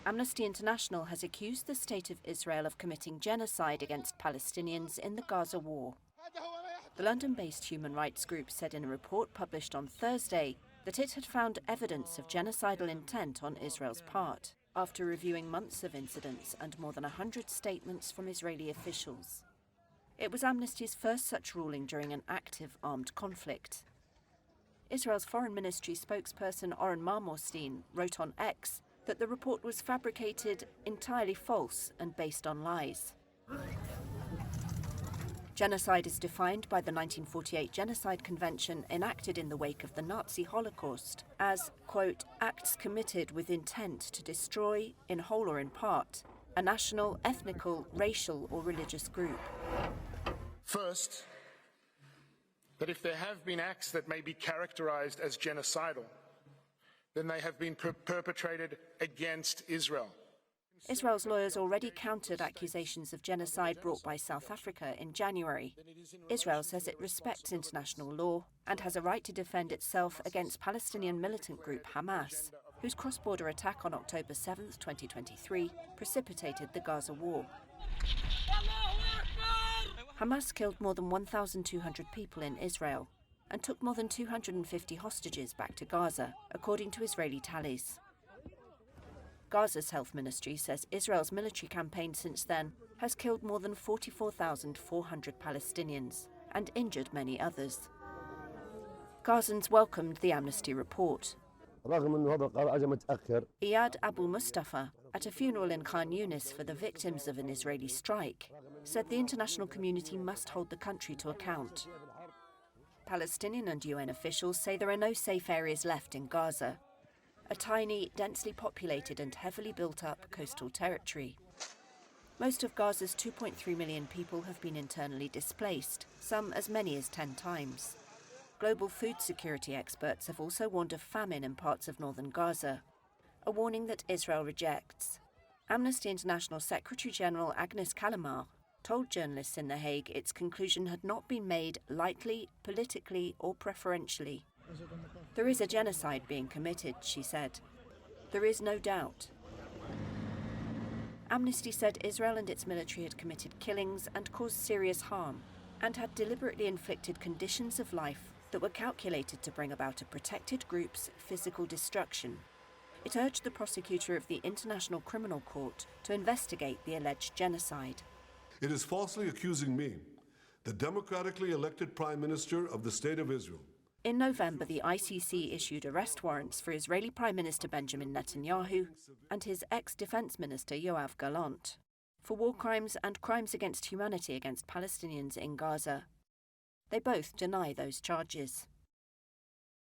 Amnesty International has accused the State of Israel of committing genocide against Palestinians in the Gaza war. The London-based human rights group said in a report published on Thursday that it had found evidence of genocidal intent on Israel's part, after reviewing months of incidents and more than 100 statements from Israeli officials. It was Amnesty's first such ruling during an active armed conflict. Israel's Foreign Ministry spokesperson Oren Marmorstein wrote on X that the report was fabricated, entirely false and based on lies. Genocide is defined by the 1948 Genocide Convention enacted in the wake of the Nazi Holocaust as, quote, acts committed with intent to destroy, in whole or in part, a national, ethnical, racial or religious group. First, that if there have been acts that may be characterized as genocidal, then they have been perpetrated against Israel. Israel's lawyers already countered accusations of genocide brought by South Africa in January. Israel says it respects international law and has a right to defend itself against Palestinian militant group Hamas, whose cross-border attack on October 7, 2023, precipitated the Gaza war. Hamas killed more than 1,200 people in Israel and took more than 250 hostages back to Gaza, according to Israeli tallies. Gaza's health ministry says Israel's military campaign since then has killed more than 44,400 Palestinians and injured many others. Gazans welcomed the Amnesty report. Iyad Abu Mustafa, at a funeral in Khan Yunis for the victims of an Israeli strike, said the international community must hold the country to account. Palestinian and UN officials say there are no safe areas left in Gaza, a tiny, densely populated and heavily built-up coastal territory. Most of Gaza's 2.3 million people have been internally displaced, some as many as 10 times. Global food security experts have also warned of famine in parts of northern Gaza, a warning that Israel rejects. Amnesty International Secretary-General Agnes Callamard told journalists in The Hague its conclusion had not been made lightly, politically or preferentially. There is a genocide being committed, she said. There is no doubt. Amnesty said Israel and its military had committed killings and caused serious harm, and had deliberately inflicted conditions of life that were calculated to bring about a protected group's physical destruction. It urged the prosecutor of the International Criminal Court to investigate the alleged genocide. It is falsely accusing me, the democratically elected Prime Minister of the State of Israel. In November, the ICC issued arrest warrants for Israeli Prime Minister Benjamin Netanyahu and his ex-defense minister Yoav Gallant for war crimes and crimes against humanity against Palestinians in Gaza. They both deny those charges.